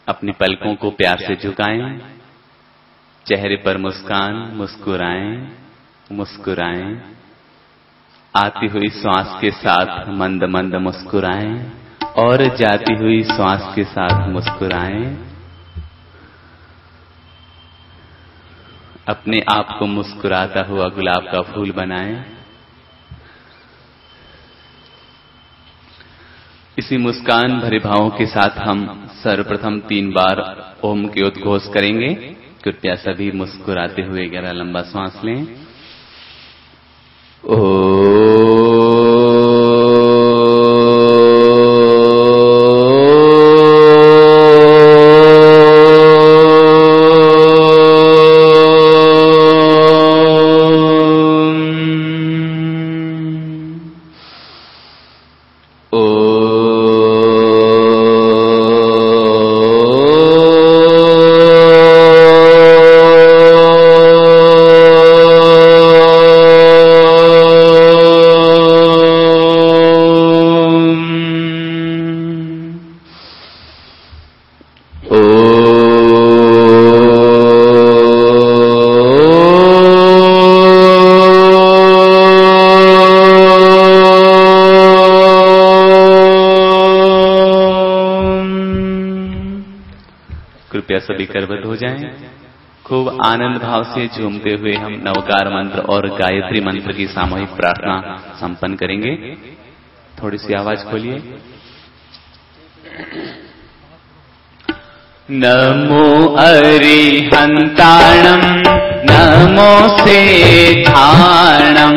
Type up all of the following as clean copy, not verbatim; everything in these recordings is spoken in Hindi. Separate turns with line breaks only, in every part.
अपनी पलकों को प्यार से झुकाएं, चेहरे पर मुस्कान, मुस्कुराएं, मुस्कुराएं। आती हुई श्वास के साथ मंद मंद मुस्कुराएं और जाती हुई श्वास के साथ मुस्कुराएं। अपने आप को मुस्कुराता हुआ गुलाब का फूल बनाएं। इसी मुस्कान भरे भावों के साथ हम सर्वप्रथम 3 बार ओम के उद्घोष करेंगे। कृपया सभी मुस्कुराते हुए गहरा लंबा सांस लें। सभी करवट हो जाएं। खूब आनंद भाव से झूमते हुए हम नवकार मंत्र और गायत्री मंत्र की सामूहिक प्रार्थना संपन्न करेंगे। थोड़ी सी आवाज खोलिए। नमो अरिहंताणं नमो सेठाणं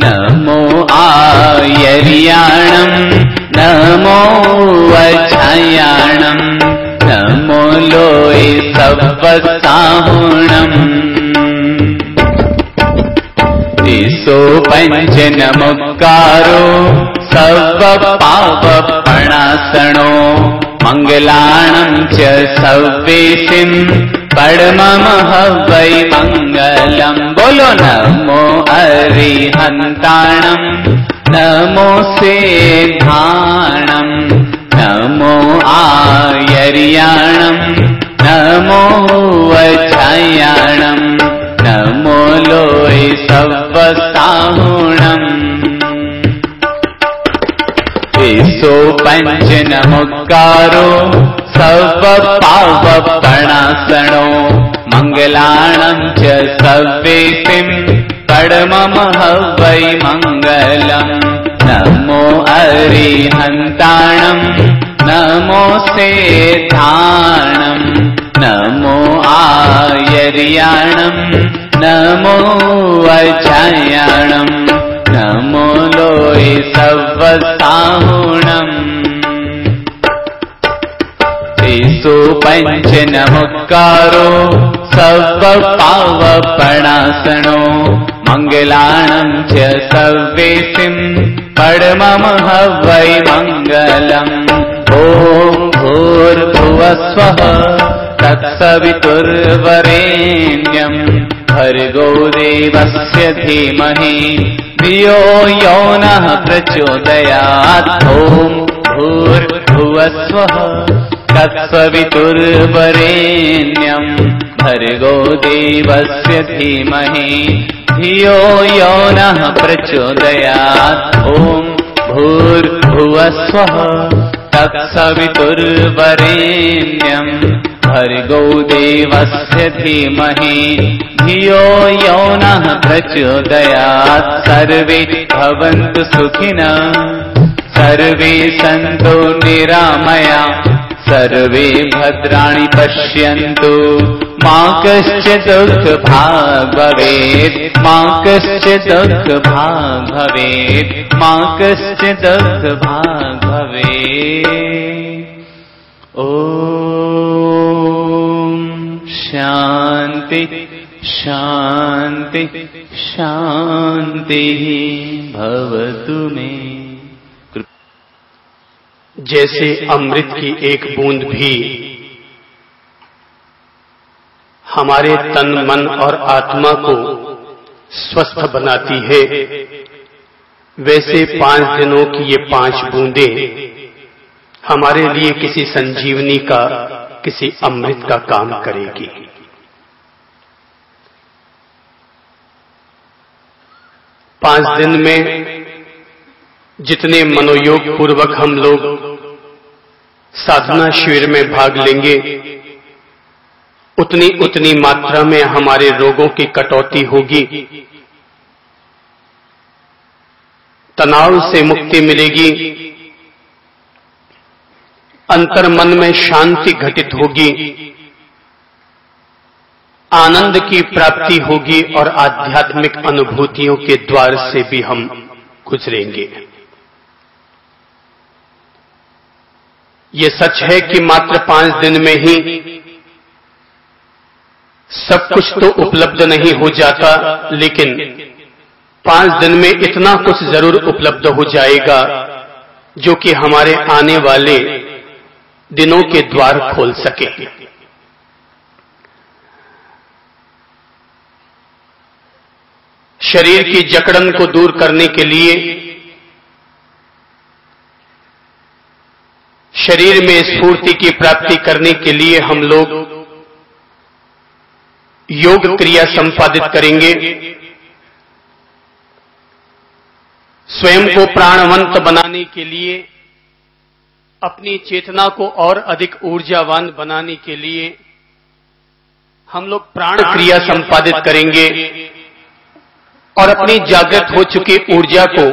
नमो आयर्याणं नमो वज्रयाणं नमो लोय सवसाहुणम्। दिशो पंच नमकारो सर्वपापप्रणाशनो मंगलाणं च सव्वेशिं परममः वै मंगलम्। बोलो नमो अरिहंताणं नमो सेठाणं नमो आयर्याणं नमो वज्रयाणं नमो लोय सवसाहुणम्। दिशो पंच नमकारो सर्वपापप्रणाशनो मंगलाणं च सव्वेशिं परममः वै मंगलम्। नमो अरिहंताणं नमो सेठाणं नमो आयर्याणं नमो वज्रयाणं नमो लोय सवसाहुणम्। दिशो पंच नमकारो सर्वपापप्रणाशनो मंगलाणं च सव्वेशिं परममः वै मंगलम्। ॐ भूर्भुवस्वः तत्सवितुर्वरेण्यं भर्गो देवस्य धीमहि धियो यो नः प्रचोदयात्। ॐ भूर्भुवस्वः तत्सवितुर्वरेण्यं भर्गो देवस्य धीमहि धियो यो नः प्रचोदयात्। ॐ भूर्भुवस्वः तत्सवितुर्वरेण्यं भर्गो देवस्य धीमहि धियो यो नः प्रचोदयात्। सर्वे भवन्तु सुखिनः सर्वे सन्तु निरामया सर्वे भद्राणि पश्यन्तु मा कश्चित् दुःखभाग् भवेत् मा कश्चित् दुःखभाग् भवेत् मा कश्चित् दुःखभाग् भवेत्। ॐ शान्ति शान्ति शान्तिः भवतु मे।
जैसे अमृत की एक बूंद भी हमारे तन मन और आत्मा को स्वस्थ बनाती है, वैसे 5 दिनों की ये 5 बूंदें हमारे लिए किसी संजीवनी का, किसी अमृत का काम करेगी। पांच दिन में जितने मनोयोग पूर्वक हम लोग साधना शिविर में भाग लेंगे, उतनी मात्रा में हमारे रोगों की कटौती होगी, तनाव से मुक्ति मिलेगी, अंतर मन में शांति घटित होगी, आनंद की प्राप्ति होगी और आध्यात्मिक अनुभूतियों के द्वार से भी हम गुजरेंगे। ये सच है कि मात्र 5 दिन में ही सब कुछ तो उपलब्ध नहीं हो जाता, लेकिन 5 दिन में इतना कुछ जरूर उपलब्ध हो जाएगा जो कि हमारे आने वाले दिनों के द्वार खोल सके। शरीर की जकड़न को दूर करने के लिए, शरीर में स्फूर्ति की प्राप्ति करने के लिए हम लोग योग क्रिया संपादित करेंगे। स्वयं को प्राणवंत बनाने के लिए, अपनी चेतना को और अधिक ऊर्जावान बनाने के लिए हम लोग प्राण क्रिया संपादित करेंगे और अपनी जागृत हो चुकी ऊर्जा को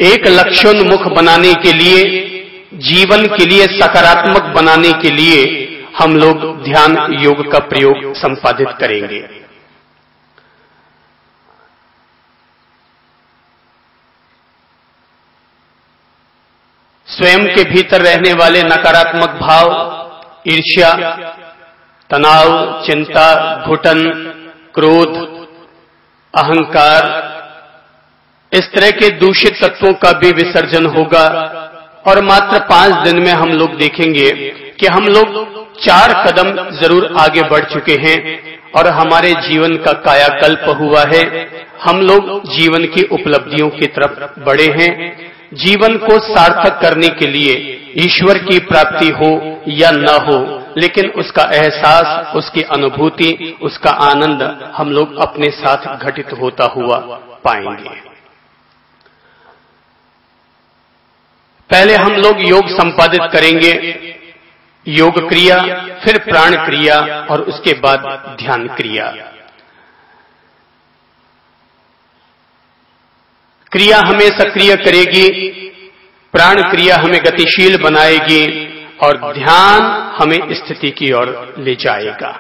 एक लक्ष्योन्मुख बनाने के लिए, जीवन के लिए सकारात्मक बनाने के लिए हम लोग ध्यान योग का प्रयोग संपादित करेंगे। स्वयं के भीतर रहने वाले नकारात्मक भाव, ईर्ष्या, तनाव, चिंता, घुटन, क्रोध, अहंकार, इस तरह के दूषित तत्वों का भी विसर्जन होगा। और मात्र 5 दिन में हम लोग देखेंगे कि हम लोग 4 कदम जरूर आगे बढ़ चुके हैं और हमारे जीवन का कायाकल्प हुआ है। हम लोग जीवन की उपलब्धियों की तरफ बढ़े हैं। जीवन को सार्थक करने के लिए ईश्वर की प्राप्ति हो या न हो, लेकिन उसका एहसास, उसकी अनुभूति, उसका आनंद हम लोग अपने साथ घटित होता हुआ पाएंगे। पहले हम लोग योग संपादित करेंगे, योग क्रिया, फिर प्राण क्रिया और उसके बाद ध्यान क्रिया। क्रिया हमें सक्रिय करेगी, प्राण क्रिया हमें गतिशील बनाएगी और ध्यान हमें स्थिति की ओर ले जाएगा।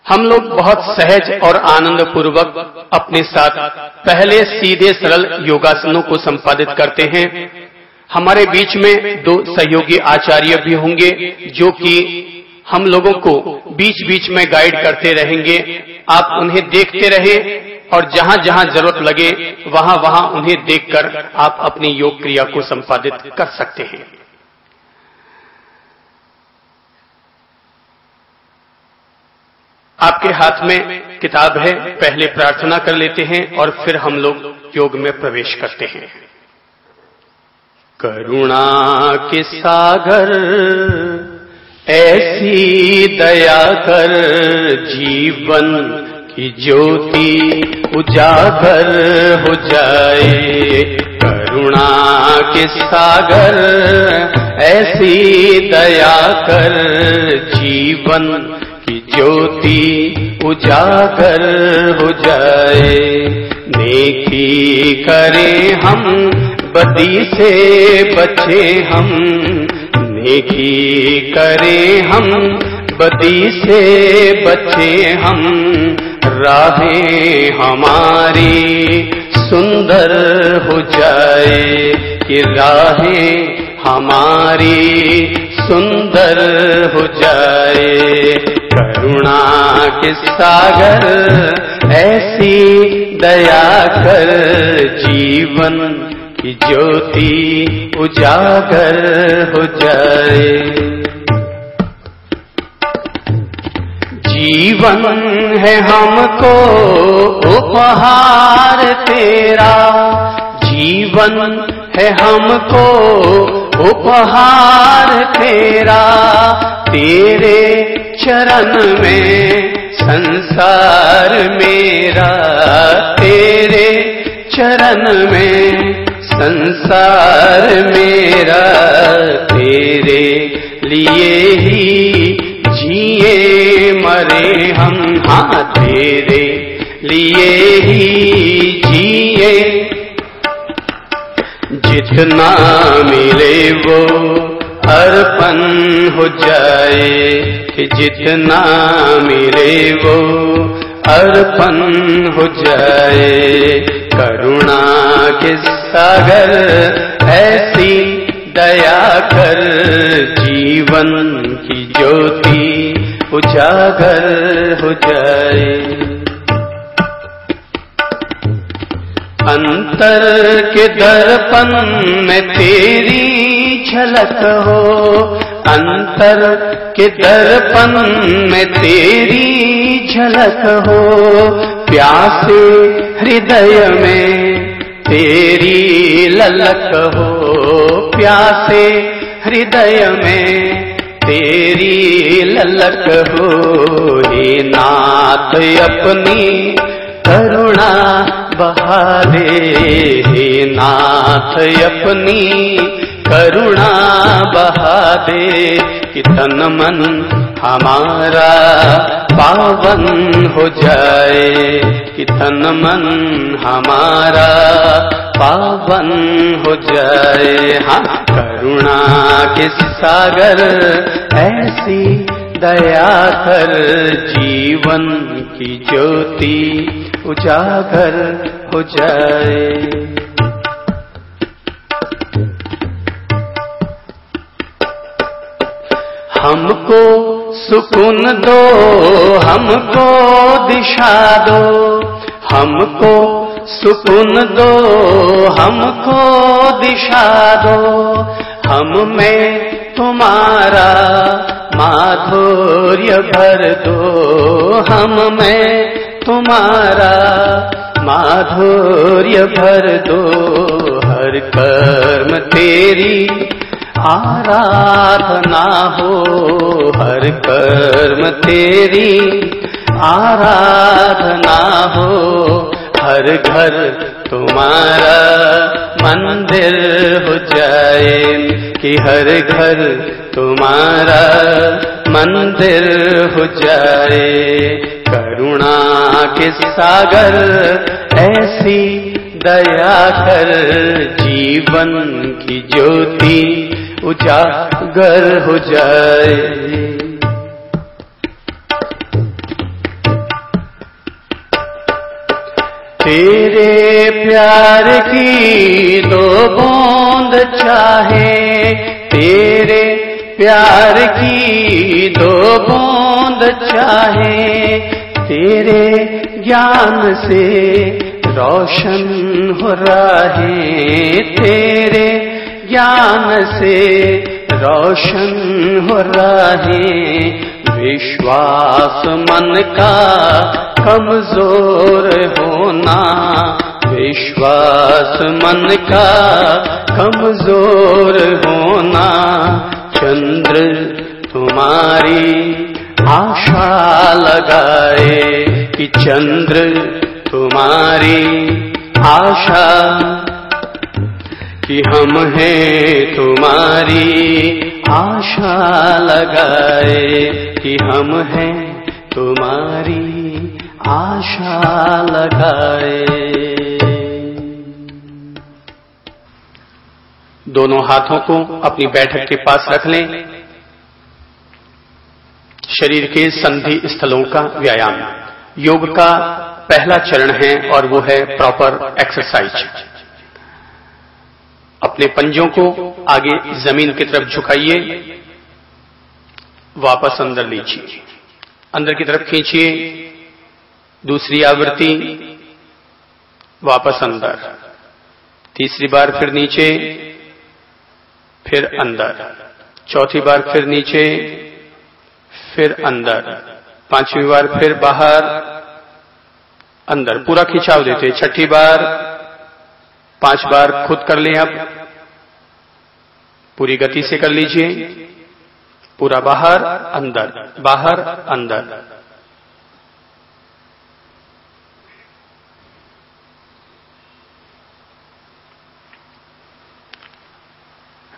हम लोग बहुत सहज और आनंद पूर्वक अपने साथ पहले सीधे सरल योगासनों को संपादित करते हैं। हमारे बीच में 2 सहयोगी आचार्य भी होंगे जो कि हम लोगों को बीच बीच में गाइड करते रहेंगे। आप उन्हें देखते रहें और जहां जहां जरूरत लगे वहां वहां उन्हें देखकर आप अपनी योग क्रिया को संपादित कर सकते हैं। आपके हाथ में किताब है, पहले प्रार्थना कर लेते हैं और फिर हम लोग योग में प्रवेश करते हैं। करुणा के सागर ऐसी दया कर, जीवन की ज्योति उजागर हो जाए। करुणा के सागर ऐसी दया कर, जीवन की ज्योति उजागर हो जाए। नेकी करें हम, बदी से बचे हम। नेकी करें हम, बदी से बचे हम। राहें हमारी सुंदर हो जाए कि राहें हमारी सुंदर हो जाए। करुणा के सागर ऐसी दया कर, जीवन की ज्योति उजागर हो जाए। जीवन है हमको उपहार तेरा, जीवन है हमको उपहार तेरा, तेरे चरण में संसार मेरा, तेरे चरण में संसार मेरा, तेरे लिए ही जिए मरे हम, हाँ तेरे लिए ही जिए। जितना मिले वो अर्पण हो जाए, कि जितना मिले वो अर्पण हो जाए। करुणा के सागर ऐसी दया कर, जीवन की ज्योति उजागर हो जाए। अंतर के दर्पण में तेरी झलक हो, अंतर के दर्पण में तेरी झलक हो। प्यासे हृदय में तेरी ललक हो, प्यासे हृदय में तेरी ललक हो। हे नाथ अपनी करुणा बहा दे, हे नाथ अपनी करुणा बहा दे, कि तन मन हमारा पावन हो जाए, कि तन मन हमारा पावन हो जाए। हाँ, करुणा के सागर ऐसी दया कर, जीवन की ज्योति उजागर हो जाए। हमको सुकून दो, हमको दिशा दो, हमको सुकून दो, हमको दिशा दो। हम में तुम्हारा माधुर्य भर दो, हम में तुम्हारा माधुर्य भर दो। हर कर्म तेरी आराधना हो, हर कर्म तेरी आराधना हो। हर घर तुम्हारा मंदिर हो जाए, कि हर घर तुम्हारा मंदिर हो जाए। करुणा के सागर ऐसी दया कर, जीवन की ज्योति उजागर हो जाए। तेरे प्यार की दो बूंद चाहे, तेरे प्यार की दो बूंद चाहे। तेरे ज्ञान से रोशन हो राहें, तेरे ज्ञान से रोशन हो राहें। विश्वास मन का कमजोर होना, विश्वास मन का कमजोर होना। चंद्र तुम्हारी आशा लगाए, कि चंद्र तुम्हारी आशा, कि हम हैं तुम्हारी आशा लगाए, कि हम हैं तुम्हारी आशा लगाए। दोनों हाथों को अपनी बैठक के पास रख लें। शरीर के संधि स्थलों का व्यायाम योग का पहला चरण है, और वो है प्रॉपर एक्सरसाइज। अपने पंजों को आगे जमीन की तरफ झुकाइए, वापस अंदर लीजिए, अंदर की तरफ खींचिए। दूसरी आवृत्ति, वापस अंदर। तीसरी बार फिर नीचे, फिर अंदर। चौथी बार फिर नीचे, फिर अंदर। पांचवी बार फिर बाहर, अंदर। पूरा खिंचाव देते। छठी बार, 5 बार खुद कर लें। अब पूरी गति से कर लीजिए। पूरा बाहर अंदर, बाहर अंदर।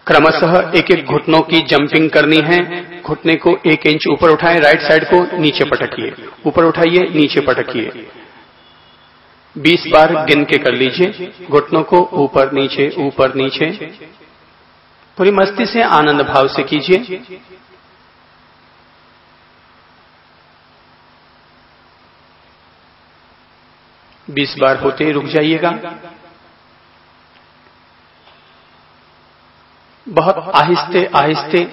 क्रमशः एक एक घुटनों की जंपिंग करनी है। घुटने को 1 इंच ऊपर उठाएं, राइट साइड को नीचे पटकिए, ऊपर उठाइए, नीचे पटकिए। 20 बार गिन के कर लीजिए। घुटनों को ऊपर नीचे, ऊपर नीचे। पूरी मस्ती से आनंद भाव से कीजिए। बीस बार होते ही रुक जाइएगा। बहुत आहिस्ते आहिस्ते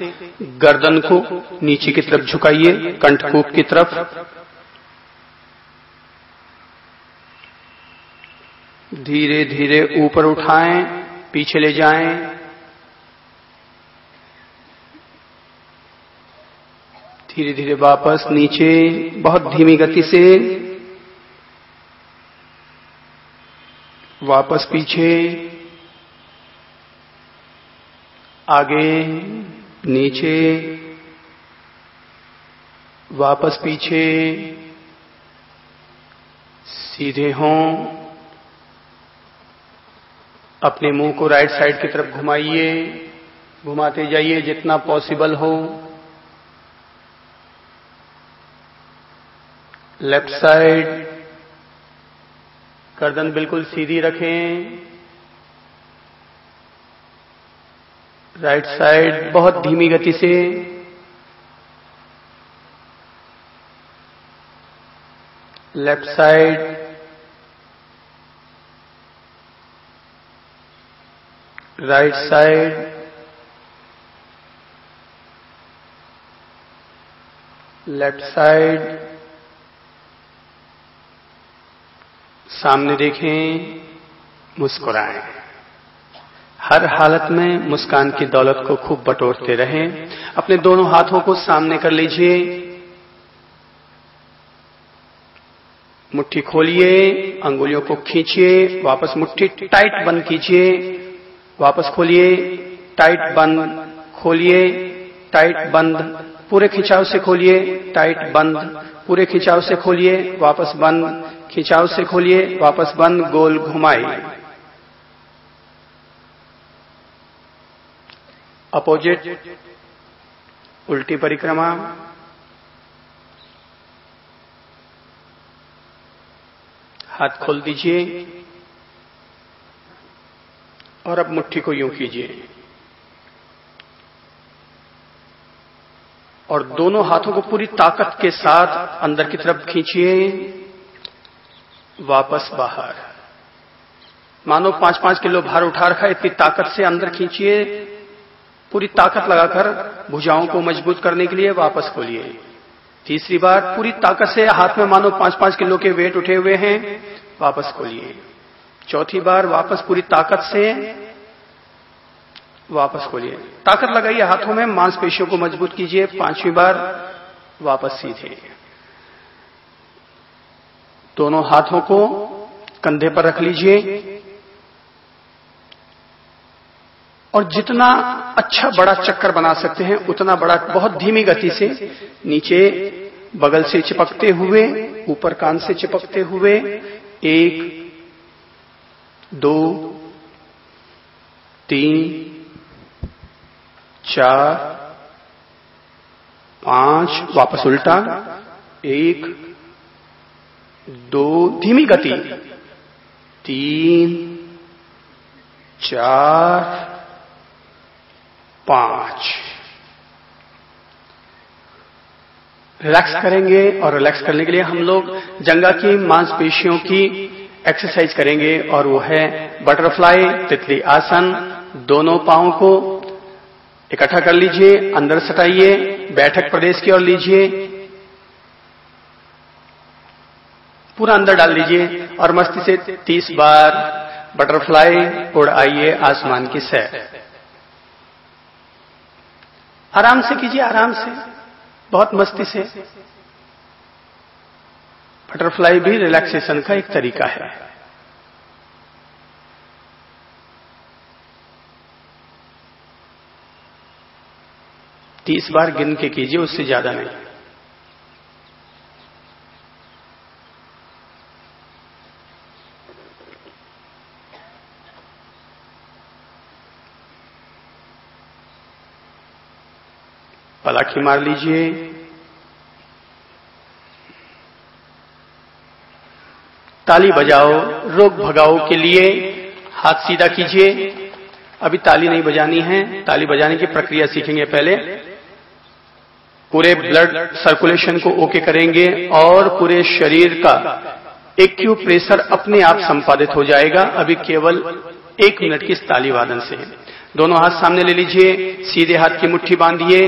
गर्दन को नीचे की तरफ झुकाइए, कंठकूप की तरफ। धीरे धीरे ऊपर उठाएं, पीछे ले जाएं। धीरे धीरे वापस नीचे, बहुत धीमी गति से। वापस पीछे, आगे, नीचे, वापस पीछे। सीधे हों। अपने मुंह को राइट साइड की तरफ घुमाइए, घुमाते जाइए जितना पॉसिबल हो। लेफ्ट साइड, गर्दन बिल्कुल सीधी रखें। राइट साइड, बहुत धीमी गति से। Left side, right side, left side. सामने देखें, मुस्कुराएं। हर हालत में मुस्कान की दौलत को खूब बटोरते रहें। अपने दोनों हाथों को सामने कर लीजिए। मुट्ठी खोलिए, अंगुलियों को खींचिए, वापस मुट्ठी टाइट बंद कीजिए। वापस खोलिए, टाइट बंद, खोलिए, टाइट बंद। पूरे खिंचाव से खोलिए, टाइट बंद। पूरे खिंचाव से खोलिए, वापस बंद। खिंचाव से खोलिए, वापस बंद। गोल घुमाइए। अपोजिट, उल्टी परिक्रमा। हाथ खोल दीजिए और अब मुट्ठी को यूं कीजिए और दोनों हाथों को पूरी ताकत के साथ अंदर की तरफ खींचिए। वापस बाहर। मानो 5-5 किलो भार उठा रखा है, इतनी ताकत से अंदर खींचिए। पूरी ताकत लगाकर भुजाओं को मजबूत करने के लिए। वापस खोलिए। तीसरी बार पूरी ताकत से, हाथ में मानो 5-5 किलो के वेट उठे हुए हैं। वापस खोलिए। चौथी बार वापस पूरी ताकत से, वापस खोलिए। ताकत लगाइए हाथों में, मांसपेशियों को मजबूत कीजिए। पांचवी बार वापस सीधे। दोनों हाथों को कंधे पर रख लीजिए और जितना अच्छा बड़ा चक्कर बना सकते हैं उतना बड़ा, बहुत धीमी गति से नीचे बगल से चिपकते हुए, ऊपर कान से चिपकते हुए। 1, 2, 3, 4, 5। वापस उल्टा। 1, 2, धीमी गति। 3, 4, 5। रिलैक्स करेंगे और रिलैक्स करने के लिए हम लोग जंघा की मांसपेशियों की एक्सरसाइज करेंगे और वो है बटरफ्लाई, तितली आसन। दोनों पांवों को इकट्ठा कर लीजिए, अंदर सटाइए, बैठक प्रदेश की ओर लीजिए, पूरा अंदर डाल लीजिए और मस्ती से 30 बार बटरफ्लाई उड़ आइए आसमान की सैर। आराम से कीजिए, आराम से, बहुत मस्ती से। बटरफ्लाई भी रिलैक्सेशन का एक तरीका है। 30 बार गिन के कीजिए, उससे ज्यादा नहीं। पलाखी मार लीजिए। ताली बजाओ, रोग भगाओ के लिए हाथ सीधा कीजिए। अभी ताली नहीं बजानी है, ताली बजाने की प्रक्रिया सीखेंगे पहले। पूरे ब्लड सर्कुलेशन को ओके करेंगे और पूरे शरीर का एक्यूप्रेशर अपने आप संपादित हो जाएगा। अभी केवल 1 मिनट की इस ताली वादन से। दोनों हाथ सामने ले लीजिए, सीधे हाथ की मुट्ठी बांधिए,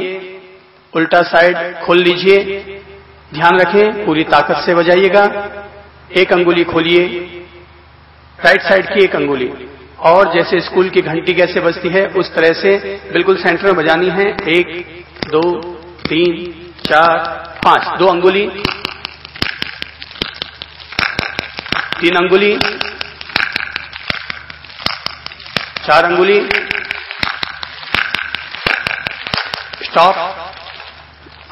उल्टा साइड खोल लीजिए। ध्यान रखें पूरी ताकत से बजाइएगा। 1 अंगुली खोलिए, राइट साइड की 1 अंगुली, और जैसे स्कूल की घंटी कैसे बजती है उस तरह से बिल्कुल सेंटर में बजानी है। 1 2 3 4 5, 2 अंगुली, 3 अंगुली, 4 अंगुली। स्टॉप।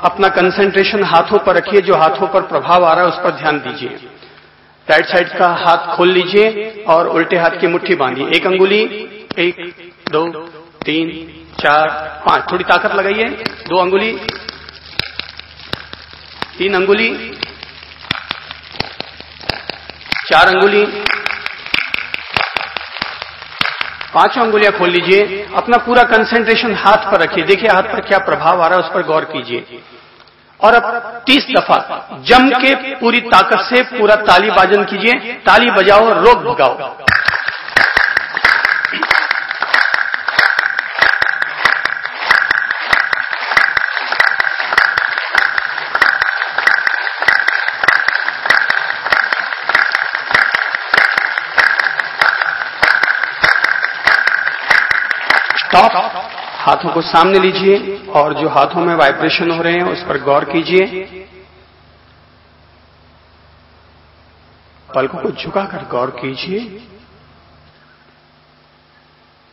अपना कंसंट्रेशन हाथों पर रखिए, जो हाथों पर प्रभाव आ रहा है उस पर ध्यान दीजिए। राइट साइड का हाथ खोल लीजिए और उल्टे हाथ की मुट्ठी बांधिए। 1 अंगुली, 1 2 3 4 5, थोड़ी ताकत लगाइए। 2 अंगुली, 3 अंगुली, 4 अंगुली, 5 अंगुलियां खोल लीजिए। अपना पूरा कंसंट्रेशन हाथ पर रखिए। देखिए हाथ पर क्या प्रभाव आ रहा है, उस पर गौर कीजिए। और अब 30 दफा जम के पूरी ताकत से पूरा ताली बाजन कीजिए। ताली बजाओ, रोग भगाओ। स्टॉप। हाथों को सामने लीजिए और जो हाथों में वाइब्रेशन हो रहे हैं उस पर गौर कीजिए। पलकों को झुकाकर गौर कीजिए।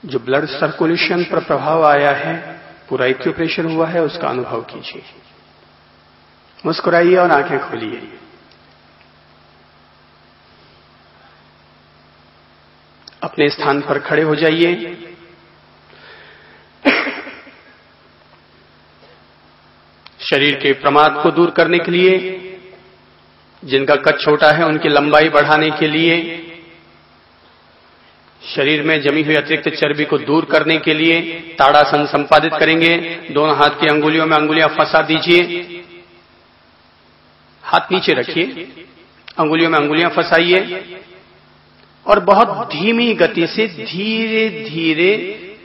जो ब्लड सर्कुलेशन पर प्रभाव आया है, पूरा एक्यूप्रेशर हुआ है, उसका अनुभव कीजिए। मुस्कुराइए और आंखें खोलिए। अपने स्थान पर खड़े हो जाइए। शरीर के प्रमाद को दूर करने के लिए, जिनका कद छोटा है उनकी लंबाई बढ़ाने के लिए, शरीर में जमी हुई अतिरिक्त चर्बी को दूर करने के लिए ताड़ासन संपादित करेंगे। दोनों हाथ की अंगुलियों में अंगुलियां फंसा दीजिए। हाथ नीचे रखिए, अंगुलियों में अंगुलियां फंसाइए और बहुत धीमी गति से धीरे धीरे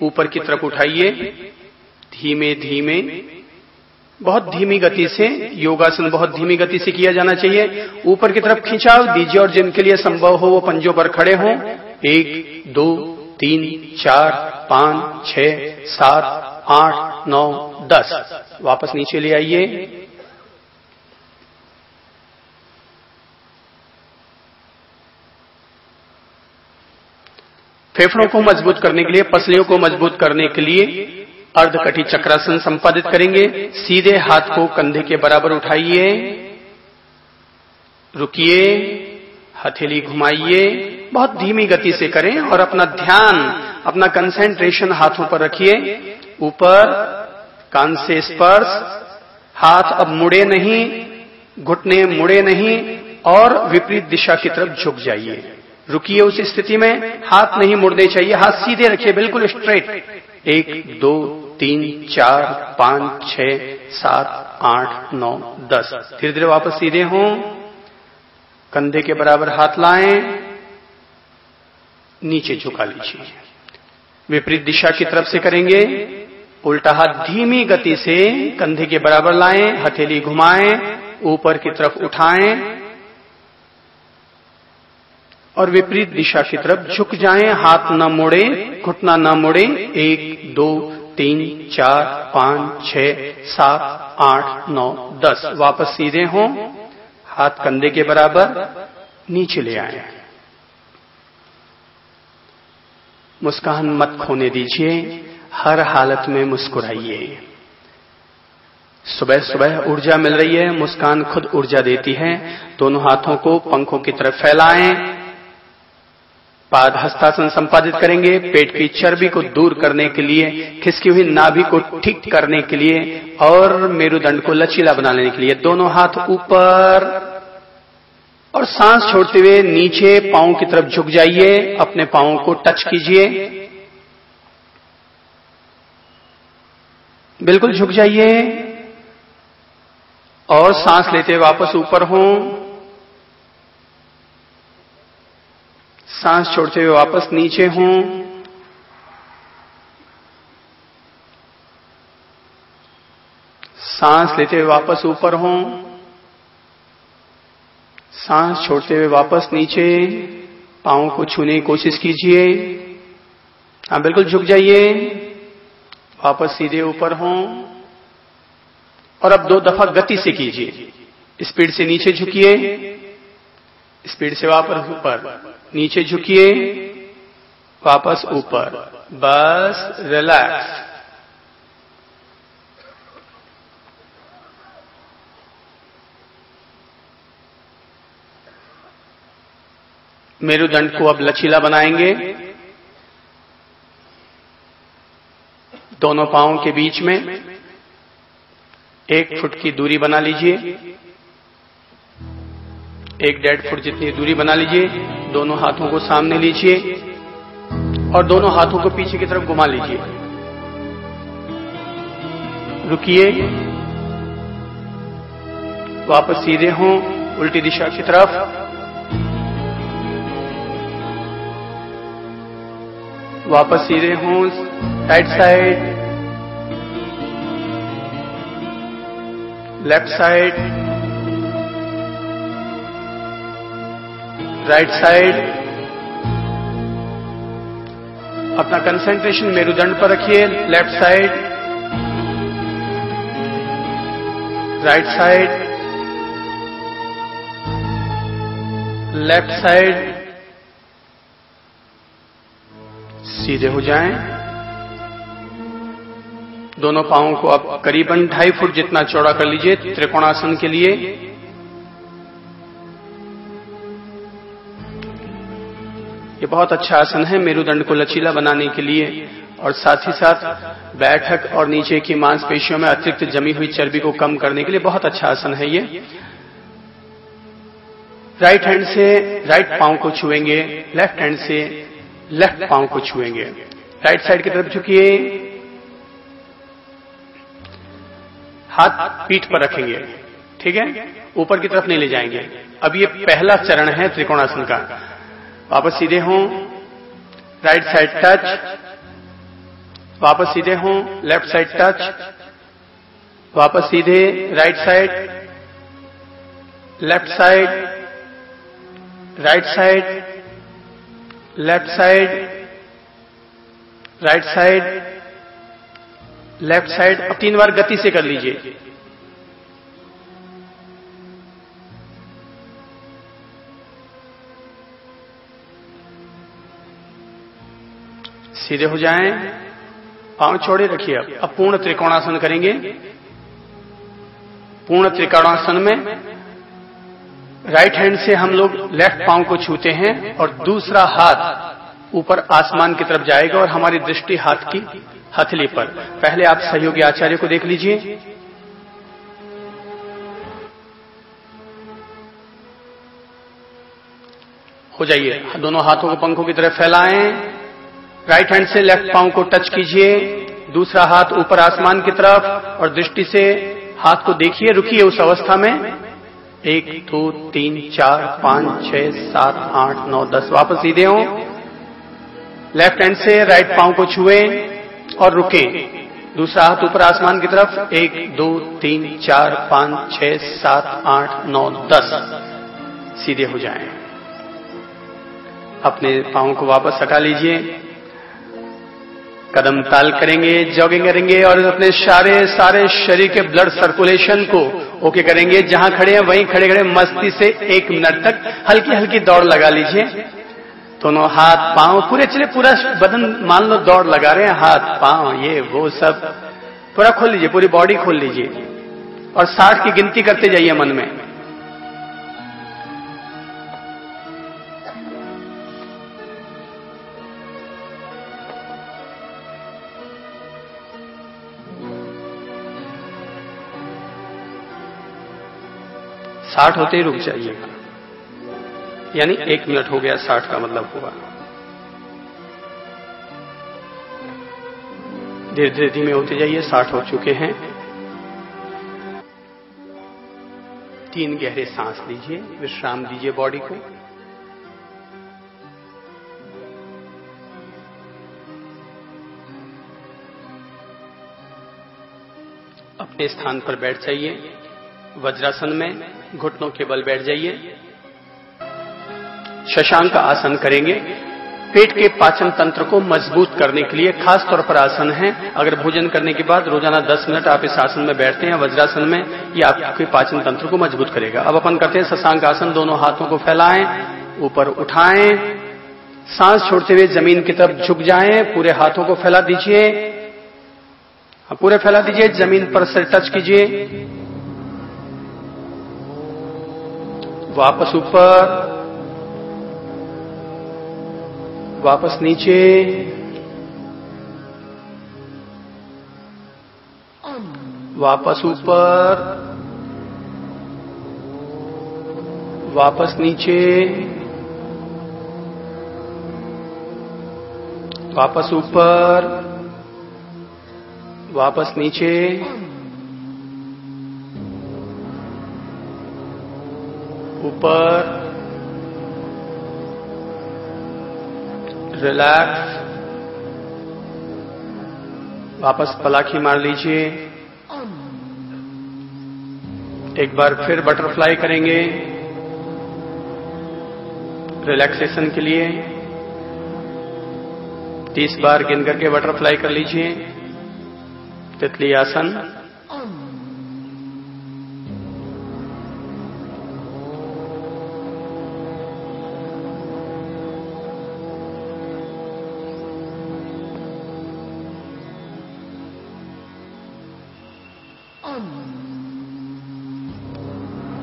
ऊपर की तरफ उठाइए। धीमे धीमे, बहुत धीमी गति से। योगासन बहुत धीमी गति से किया जाना चाहिए। ऊपर की तरफ खिंचाव दीजिए और जिनके लिए संभव हो वो पंजों पर खड़े हों। 1 2 3 4 5 6 7 8 9 10। वापस नीचे ले आइए। फेफड़ों को मजबूत करने के लिए, पसलियों को मजबूत करने के लिए अर्धकटी चक्रासन संपादित करेंगे। सीधे हाथ को कंधे के बराबर उठाइए, रुकिए, हथेली घुमाइए। बहुत धीमी गति से करें और अपना ध्यान, अपना कंसंट्रेशन हाथों पर रखिए। ऊपर कान से स्पर्श। हाथ अब मुड़े नहीं, घुटने मुड़े नहीं और विपरीत दिशा की तरफ झुक जाइए। रुकिए उस स्थिति में। हाथ नहीं मुड़ने चाहिए, हाथ सीधे रखिए, बिल्कुल स्ट्रेट। 1 2 3 4 5 6 7 8 9 10। धीरे धीरे वापस सीधे हों। कंधे के बराबर हाथ लाएं, नीचे झुका लीजिए। विपरीत दिशा की तरफ से करेंगे। उल्टा हाथ धीमी गति से कंधे के बराबर लाएं, हथेली घुमाएं, ऊपर की तरफ उठाएं और विपरीत दिशा की तरफ झुक जाएं। हाथ न मोड़े, घुटना न मोड़े। 1 2 3 4 5 6 7 8 9 10। वापस सीधे हों। हाथ कंधे के बराबर, नीचे ले आए। मुस्कान मत खोने दीजिए, हर हालत में मुस्कुराइए। सुबह सुबह ऊर्जा मिल रही है, मुस्कान खुद ऊर्जा देती है। दोनों हाथों को पंखों की तरफ फैलाएं, पाद हस्तासन संपादित करेंगे। पेट की चर्बी को दूर करने के लिए, खिसकी हुई नाभि को ठीक करने के लिए और मेरुदंड को लचीला बनाने के लिए दोनों हाथ ऊपर और सांस छोड़ते हुए नीचे पांवों की तरफ झुक जाइए। अपने पांवों को टच कीजिए, बिल्कुल झुक जाइए और सांस लेते हुए वापस ऊपर हों। सांस छोड़ते हुए वापस नीचे हों। सांस लेते हुए वापस ऊपर हों। सांस छोड़ते हुए वापस नीचे। पांवों को छूने की कोशिश कीजिए। हाँ, बिल्कुल झुक जाइए, वापस सीधे ऊपर हों। और अब 2 दफा गति से कीजिए। स्पीड से नीचे झुकिए, स्पीड से वापस ऊपर, नीचे झुकिए, वापस ऊपर। बस रिलैक्स। मेरुदंड को अब लचीला बनाएंगे। दोनों पांवों के बीच में 1 फुट की दूरी बना लीजिए। 1.5 फुट जितनी दूरी बना लीजिए। दोनों हाथों को सामने लीजिए और दोनों हाथों को पीछे की तरफ घुमा लीजिए। रुकिए, वापस सीधे हों, उल्टी दिशा की तरफ। वापस सीधे हों, right side, left side, right side. अपना कंसंट्रेशन मेरुदंड पर रखिए। Left side, right side, left side. सीधे हो जाएं। दोनों पांवों को अब करीबन 2.5 फुट जितना चौड़ा कर लीजिए त्रिकोणासन के लिए। ये बहुत अच्छा आसन है मेरुदंड को लचीला बनाने के लिए और साथ ही साथ बैठक और नीचे की मांसपेशियों में अतिरिक्त जमी हुई चर्बी को कम करने के लिए बहुत अच्छा आसन है ये। राइट हैंड से राइट पांव को छुएंगे, लेफ्ट हैंड से लेफ्ट पांव को छुएंगे। राइट साइड की तरफ झुकिए, हाथ पीठ पर रखेंगे, ठीक है, ऊपर की तरफ नहीं ले जाएंगे। अब ये पहला चरण है त्रिकोणासन का। वापस सीधे हों, राइट साइड टच, वापस सीधे हों, लेफ्ट साइड टच, वापस सीधे, right side, left side, right side, left side, right side, left side. अब 3 बार गति से कर लीजिए। सीधे हो जाएं, पांव छोड़े रखिए। अब पूर्ण त्रिकोणासन करेंगे। पूर्ण त्रिकोणासन में राइट हैंड से हम लोग लेफ्ट पांव को छूते हैं और दूसरा हाथ ऊपर आसमान की तरफ जाएगा और हमारी दृष्टि हाथ की हथेली पर। पहले आप सहयोगी आचार्य को देख लीजिए। हो जाइए, दोनों हाथों को पंखों की तरफ फैलाएं। राइट हैंड से लेफ्ट पांव को टच कीजिए, दूसरा हाथ ऊपर आसमान की तरफ और दृष्टि से हाथ को देखिए। रुकिए उस अवस्था में। 1 2 3 4 5 6 7 8 9 10। वापस सीधे हों, लेफ्ट हैंड से राइट पांव को छुएं और रुकें। दूसरा हाथ ऊपर आसमान की तरफ। 1 2 3 4 5 6 7 8 9 10। सीधे हो जाएं। अपने पांव को वापस हटा लीजिए। कदम ताल करेंगे, जॉगिंग करेंगे और अपने सारे शरीर के ब्लड सर्कुलेशन को ओके करेंगे। जहां खड़े हैं वहीं खड़े खड़े मस्ती से 1 मिनट तक हल्की हल्की दौड़ लगा लीजिए। दोनों हाथ पांव पूरे चले, पूरा बदन मान लो दौड़ लगा रहे हैं। हाथ पांव ये वो सब पूरा खोल लीजिए, पूरी बॉडी खोल लीजिए। और 60 की गिनती करते जाइए मन में। साठ होते ही रुक जाइएगा, यानी 1 मिनट हो गया, 60 का मतलब हुआ। धीरे धीरे धीमे होते जाइए, 60 हो चुके हैं। 3 गहरे सांस लीजिए, विश्राम दीजिए बॉडी को। अपने स्थान पर बैठ जाइए, वज्रासन में घुटनों के बल बैठ जाइए। शशांक आसन करेंगे। पेट के पाचन तंत्र को मजबूत करने के लिए खास तौर पर आसन है। अगर भोजन करने के बाद रोजाना 10 मिनट आप इस आसन में बैठते हैं वज्रासन में, ये आपके पाचन तंत्र को मजबूत करेगा। अब अपन करते हैं शशांक आसन। दोनों हाथों को फैलाएं, ऊपर उठाएं, सांस छोड़ते हुए जमीन की तरफ झुक जाएं। पूरे हाथों को फैला दीजिए, पूरे फैला दीजिए, जमीन पर सिर टच कीजिए। वापस ऊपर, वापस नीचे, वापस ऊपर, वापस नीचे, वापस ऊपर, वापस नीचे, ऊपर, रिलैक्स, वापस पलाखी मार लीजिए। एक बार फिर बटरफ्लाई करेंगे रिलैक्सेशन के लिए। 30 बार गिन करके बटरफ्लाई कर लीजिए। तितली आसन।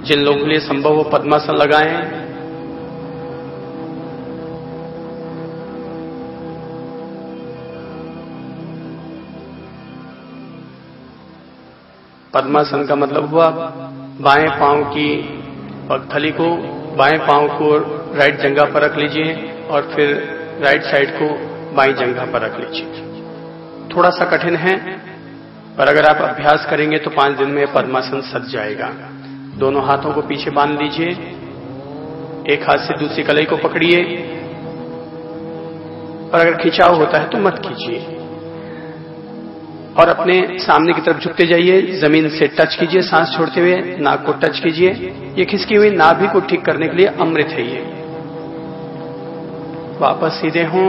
जिन लोगों के लिए संभव हो पद्मासन लगाएं। पद्मासन का मतलब हुआ बाएं पांव की पगथली को, बाएं पांव को राइट जंघा पर रख लीजिए और फिर राइट साइड को बाईं जंघा पर रख लीजिए। थोड़ा सा कठिन है, पर अगर आप अभ्यास करेंगे तो 5 दिन में पद्मासन सज जाएगा। दोनों हाथों को पीछे बांध लीजिए, एक हाथ से दूसरी कलाई को पकड़िए, और अगर खिंचाव होता है तो मत कीजिए। और अपने सामने की तरफ झुकते जाइए, जमीन से टच कीजिए, सांस छोड़ते हुए नाक को टच कीजिए। ये खिसकी हुई नाभि को ठीक करने के लिए अमृत है ये। वापस सीधे हों,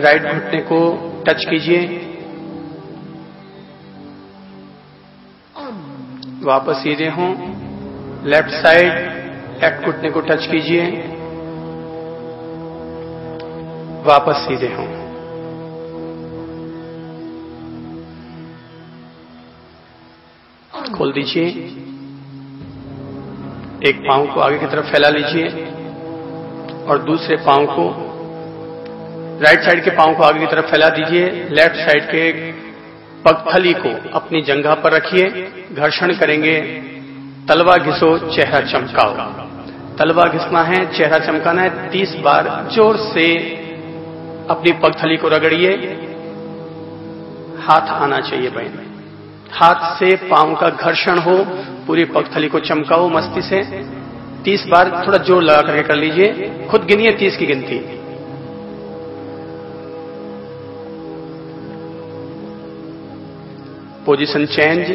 राइट घुटने को टच कीजिए, वापस सीधे हों, लेफ्ट साइड लेफ्ट घुटने को टच कीजिए, वापस सीधे हों। खोल दीजिए, एक पांव को आगे की तरफ फैला लीजिए और दूसरे पांव को, राइट साइड के पांव को आगे की तरफ फैला दीजिए। लेफ्ट साइड के पगथली को अपनी जंघा पर रखिए, घर्षण करेंगे। तलवा घिसो, चेहरा चमकाओ। तलवा घिसना है, चेहरा चमकाना है। 30 बार जोर से अपनी पगथली को रगड़िए। हाथ आना चाहिए बहन, हाथ से पांव का घर्षण हो, पूरी पगथली को चमकाओ मस्ती से। 30 बार थोड़ा जोर लगा करके कर लीजिए, खुद गिनिए 30 की गिनती। पोजीशन चेंज,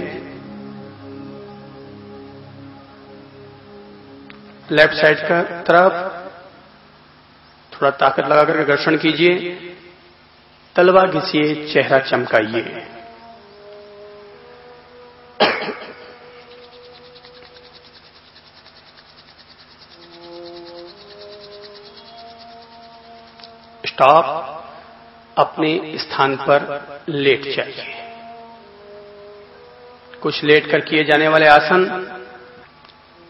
लेफ्ट साइड का तरफ थोड़ा ताकत लगा करके घर्षण कीजिए, तलवा घिसिए, चेहरा चमकाइए। स्टॉप, अपने स्थान पर लेट जाइए। कुछ लेट कर किए जाने वाले आसन।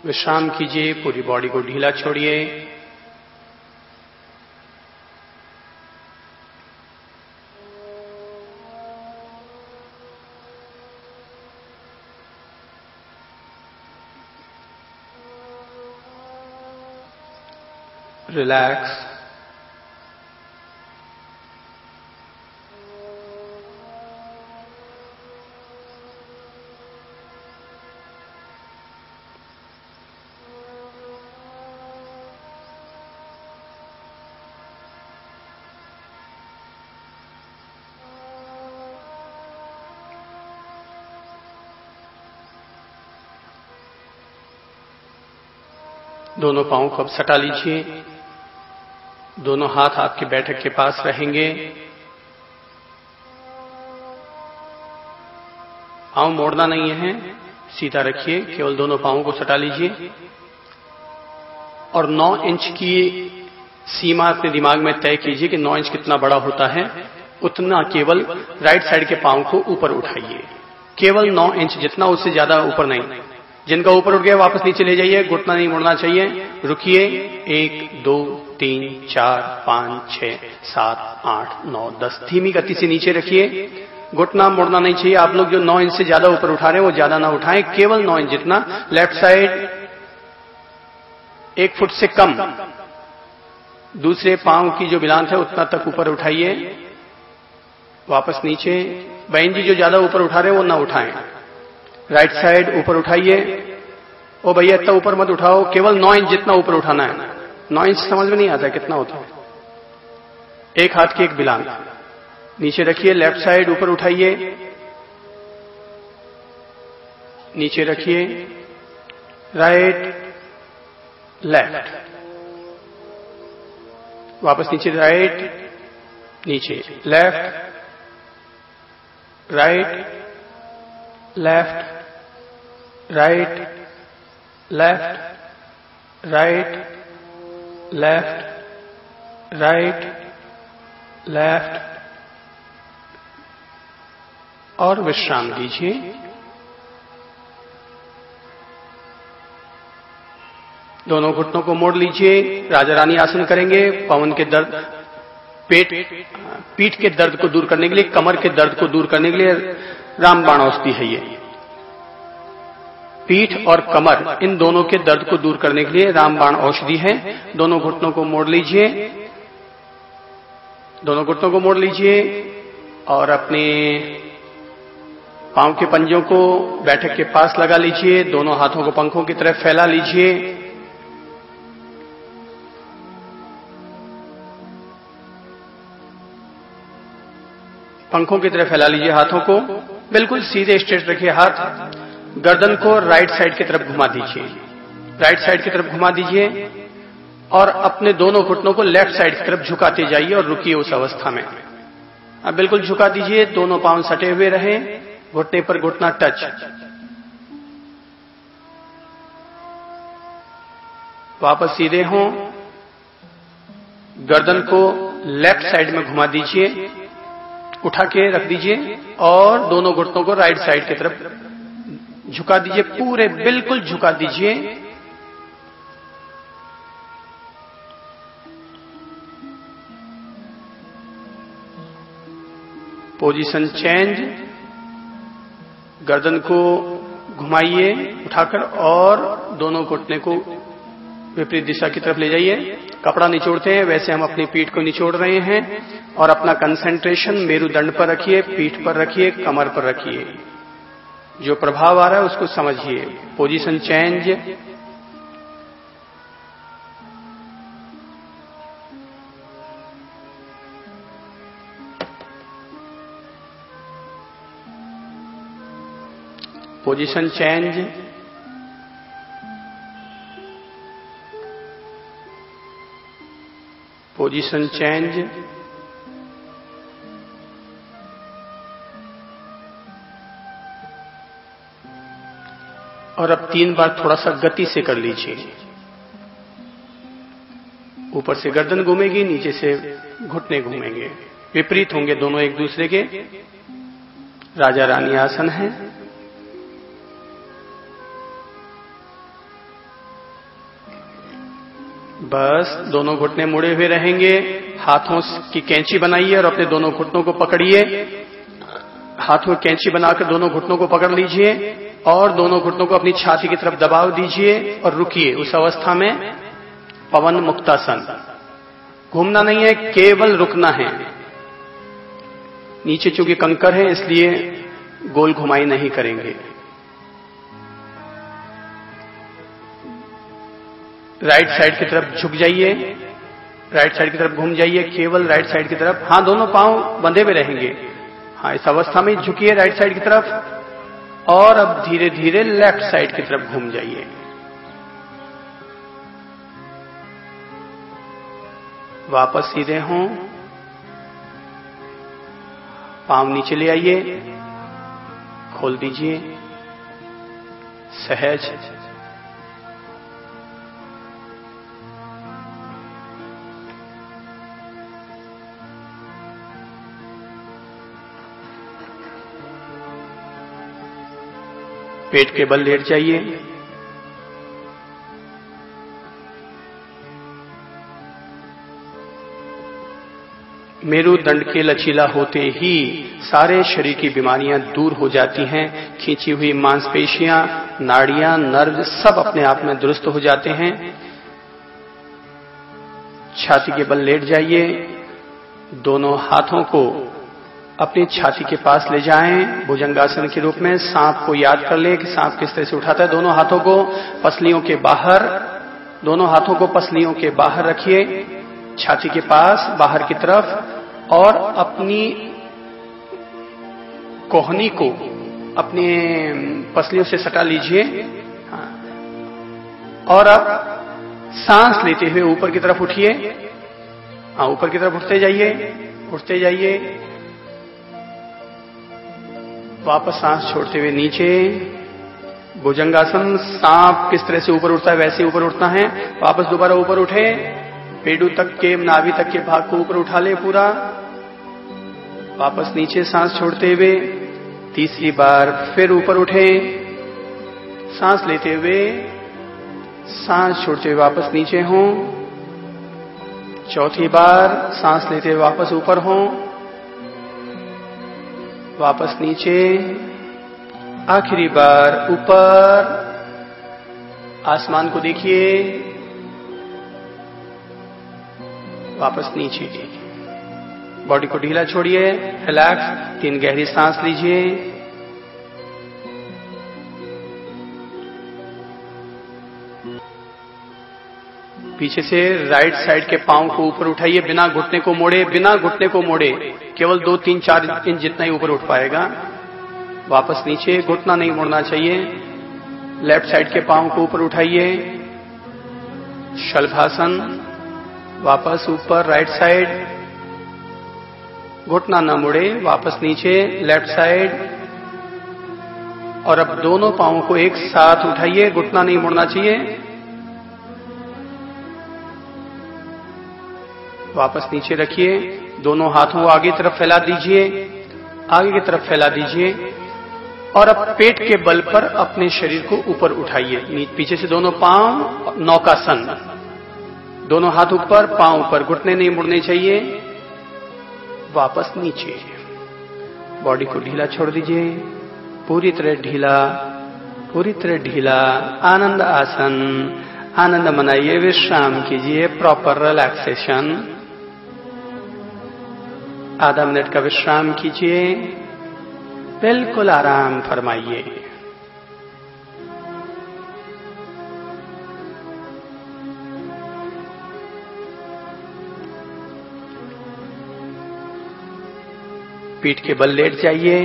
विश्राम कीजिए, पूरी बॉडी को ढीला छोड़िए। रिलैक्स। दोनों पांव को अब सटा लीजिए। दोनों हाथ आपके बैठक के पास रहेंगे। पांव मोड़ना नहीं है, सीधा रखिए। केवल दोनों पांवों को सटा लीजिए और 9 इंच की सीमा अपने दिमाग में तय कीजिए कि 9 इंच कितना बड़ा होता है। उतना केवल राइट साइड के पांव को ऊपर उठाइए, केवल 9 इंच जितना, उससे ज्यादा ऊपर नहीं। जिनका ऊपर उठ गया वापस नीचे ले जाइए, घुटना नहीं मुड़ना चाहिए। रुकिए। 1 2 3 4 5 6 7 8 9 10। धीमी गति से नीचे रखिए। घुटना मुड़ना नहीं चाहिए। आप लोग जो 9 इंच से ज्यादा ऊपर उठा रहे हैं वो ज्यादा ना उठाएं, केवल 9 इंच जितना। लेफ्ट साइड 1 फुट से कम दूसरे पांव की जो बिलांत है उतना तक ऊपर उठाइए, वापस नीचे। बहन जी जो ज्यादा ऊपर उठा रहे हैं वो ना उठाएं। राइट साइड ऊपर उठाइए। ओ भैया इतना ऊपर मत उठाओ, केवल 9 इंच जितना ऊपर उठाना है। 9 इंच समझ में नहीं आता कितना होता है। एक हाथ की एक बिलान नीचे रखिए। लेफ्ट साइड ऊपर उठाइए, नीचे रखिए। राइट लेफ्ट, वापस नीचे। राइट नीचे, left right left right left right left right left, और विश्राम लीजिए। दोनों घुटनों को मोड़ लीजिए। राजा रानी आसन करेंगे। पवन के दर्द, पीठ के दर्द को दूर करने के लिए, कमर के दर्द को दूर करने के लिए रामबाण औषधि है ये। पीठ और कमर इन दोनों के दर्द को दूर करने के लिए रामबाण औषधि है। दोनों घुटनों को मोड़ लीजिए। दोनों घुटनों को मोड़ लीजिए और अपने पांव के पंजों को बैठक के पास लगा लीजिए। दोनों हाथों को पंखों की तरफ फैला लीजिए। पंखों की तरफ फैला लीजिए हाथों को। बिल्कुल सीधे स्ट्रेट रखिए हाथ। गर्दन को राइट साइड की तरफ घुमा दीजिए। राइट साइड की तरफ घुमा दीजिए और अपने दोनों घुटनों को लेफ्ट साइड की तरफ झुकाते जाइए और रुकिए उस अवस्था में। अब बिल्कुल झुका दीजिए। दोनों पांव सटे हुए रहे, घुटने पर घुटना टच। वापस सीधे हों। गर्दन को लेफ्ट साइड में घुमा दीजिए, उठा के रख दीजिए और दोनों घुटनों को राइट साइड की तरफ झुका दीजिए। पूरे बिल्कुल झुका दीजिए। Position change. गर्दन को घुमाइए उठाकर और दोनों घुटने को विपरीत दिशा की तरफ ले जाइए। कपड़ा निचोड़ते हैं वैसे हम अपनी पीठ को निचोड़ रहे हैं और अपना कंसंट्रेशन मेरुदंड पर रखिए, पीठ पर रखिए, कमर पर रखिए। जो प्रभाव आ रहा है उसको समझिए। Position change. Position change. Position change. और अब 3 बार थोड़ा सा गति से कर लीजिए। ऊपर से गर्दन घूमेगी, नीचे से घुटने घूमेंगे, विपरीत होंगे दोनों एक दूसरे के। राजा रानी आसन है। बस दोनों घुटने मुड़े हुए रहेंगे। हाथों की कैंची बनाइए और अपने दोनों घुटनों को पकड़िए। हाथों की कैंची बनाकर दोनों घुटनों को पकड़ लीजिए और दोनों घुटनों को अपनी छाती की तरफ दबाव दीजिए और रुकिए। उस अवस्था में पवन मुक्तासन। घूमना नहीं है, केवल रुकना है। नीचे चूंकि कंकर है इसलिए गोल घुमाई नहीं करेंगे। राइट साइड की तरफ झुक जाइए, राइट साइड की तरफ घूम जाइए, केवल राइट साइड की तरफ। हाँ, दोनों पांव बंधे हुए रहेंगे। हाँ, इस अवस्था में झुकिए राइट साइड की तरफ और अब धीरे धीरे लेफ्ट साइड की तरफ घूम जाइए। वापस सीधे हों, पांव नीचे ले आइए, खोल दीजिए सहज। पेट के बल लेट जाइए। मेरुदंड के लचीला होते ही सारे शरीर की बीमारियां दूर हो जाती हैं। खींची हुई मांसपेशियां, नाड़ियां, नर्व सब अपने आप में दुरुस्त हो जाते हैं। छाती के बल लेट जाइए। दोनों हाथों को अपनी छाती के पास ले जाएं भुजंगासन के रूप में। सांप को याद कर लें कि सांप किस तरह से उठाता है। दोनों हाथों को पसलियों के बाहर, दोनों हाथों को पसलियों के बाहर रखिए, छाती के पास बाहर की तरफ, और अपनी कोहनी को अपने पसलियों से सटा लीजिए। और अब सांस लेते हुए ऊपर की तरफ उठिए। हाँ, ऊपर की तरफ उठते जाइए, उठते जाइए। वापस सांस छोड़ते हुए नीचे। भुजंगासन सांप किस तरह से ऊपर उठता है वैसे ऊपर उठना है। वापस दोबारा ऊपर उठे, पेडू तक के, नाभि तक के भाग को ऊपर उठा ले पूरा। वापस नीचे सांस छोड़ते हुए तीसरी बार फिर ऊपर उठे, सांस लेते हुए, सांस छोड़ते हुए वापस नीचे हों। चौथी बार सांस लेते हुए वापस ऊपर हों, वापस नीचे। आखिरी बार ऊपर, आसमान को देखिए, वापस नीचे। बॉडी को ढीला छोड़िए, रिलैक्स। 3 गहरी सांस लीजिए। पीछे से राइट साइड के पांव को ऊपर उठाइए, बिना घुटने को मोड़े, बिना घुटने को मोड़े, केवल 2, 3, 4 इंच जितना ही ऊपर उठ पाएगा। वापस नीचे, घुटना नहीं मोड़ना चाहिए। लेफ्ट साइड के पांव को ऊपर उठाइए, शलभासन। वापस ऊपर राइट साइड, घुटना न मुड़े, वापस नीचे लेफ्ट साइड। और अब दोनों पांवों को एक साथ उठाइए, घुटना नहीं मुड़ना चाहिए। वापस नीचे रखिए। दोनों हाथों को आगे की तरफ फैला दीजिए, आगे की तरफ फैला दीजिए। और अब पेट के बल पर अपने शरीर को ऊपर उठाइए। पीछे से दोनों पांव, नौकासन। दोनों हाथ ऊपर, पांव ऊपर, घुटने नहीं मुड़ने चाहिए। वापस नीचे। बॉडी को ढीला छोड़ दीजिए, पूरी तरह ढीला, पूरी तरह ढीला। आनंद आसन, आनंद मनाइए, विश्राम कीजिए, प्रॉपर रिलैक्सेशन। आधा मिनट का विश्राम कीजिए, बिल्कुल आराम फरमाइए। पीठ के बल लेट जाइए।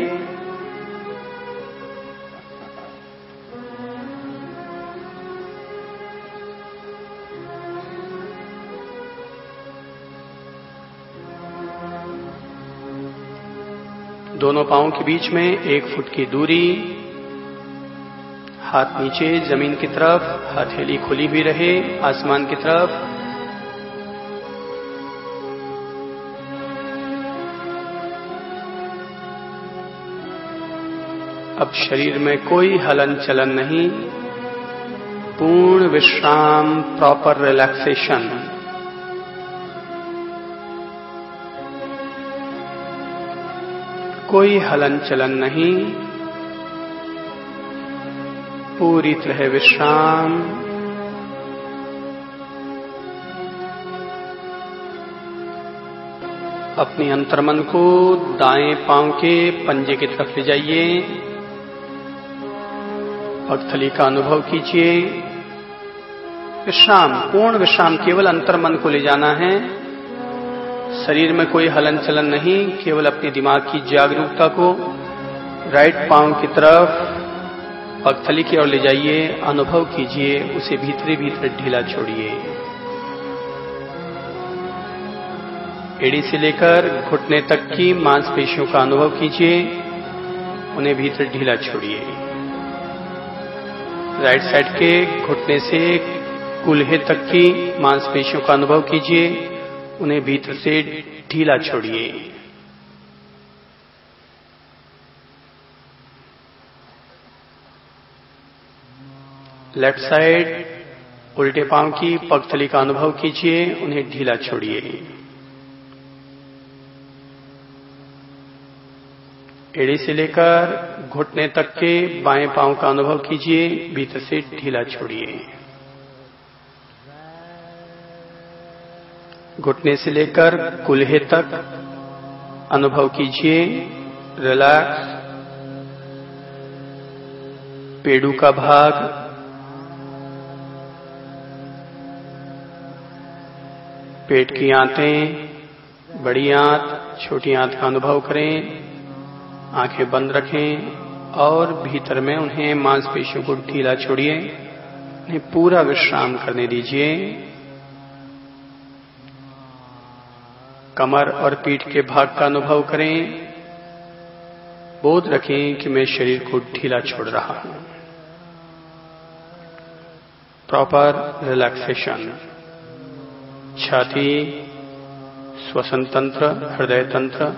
दोनों पांवों के बीच में 1 फुट की दूरी। हाथ नीचे जमीन की तरफ, हथेली खुली हुई रहे आसमान की तरफ। अब शरीर में कोई हलन चलन नहीं, पूर्ण विश्राम, प्रॉपर रिलैक्सेशन। कोई हलन चलन नहीं, पूरी तरह विश्राम। अपनी अंतर्मन को दाएं पांव के पंजे की तरफ ले जाइए, पगथली का अनुभव कीजिए। विश्राम, पूर्ण विश्राम, केवल अंतर्मन को ले जाना है। शरीर में कोई हलन चलन नहीं, केवल अपने दिमाग की जागरूकता को राइट पांव की तरफ पगथली की ओर ले जाइए, अनुभव कीजिए, उसे भीतर भीतर ढीला छोड़िए। एड़ी से लेकर घुटने तक की मांसपेशियों का अनुभव कीजिए, उन्हें भीतर ढीला छोड़िए। राइट साइड के घुटने से कूल्हे तक की मांसपेशियों का अनुभव कीजिए, उन्हें भीतर से ढीला छोड़िए। लेफ्ट साइड उल्टे पांव की पगथली का अनुभव कीजिए, उन्हें ढीला छोड़िए। एड़ी से लेकर घुटने तक के बाएं पांव का अनुभव कीजिए, भीतर से ढीला छोड़िए। घुटने से लेकर कूल्हे तक अनुभव कीजिए, रिलैक्स। पेड़ू का भाग, पेट की आंतें, बड़ी आंत, छोटी आंत का अनुभव करें। आंखें बंद रखें और भीतर में उन्हें मांसपेशियों को ढीला छोड़िए, उन्हें पूरा विश्राम करने दीजिए। कमर और पीठ के भाग का अनुभव करें। बोध रखें कि मैं शरीर को ढीला छोड़ रहा हूं। Proper relaxation. छाती, श्वसन तंत्र, हृदय तंत्र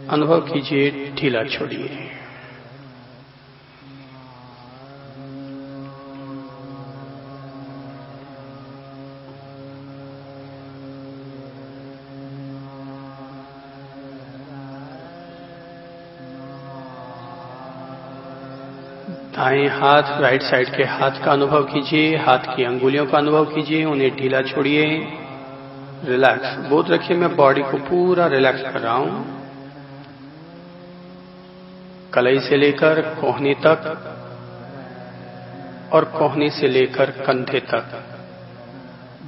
अनुभव कीजिए, ढीला छोड़िए। दाएं हाथ, राइट साइड के हाथ का अनुभव कीजिए, हाथ की अंगुलियों का अनुभव कीजिए, उन्हें ढीला छोड़िए। रिलैक्स, बोध रखिए मैं बॉडी को पूरा रिलैक्स कर रहा हूं। कलाई से लेकर कोहनी तक और कोहनी से लेकर कंधे तक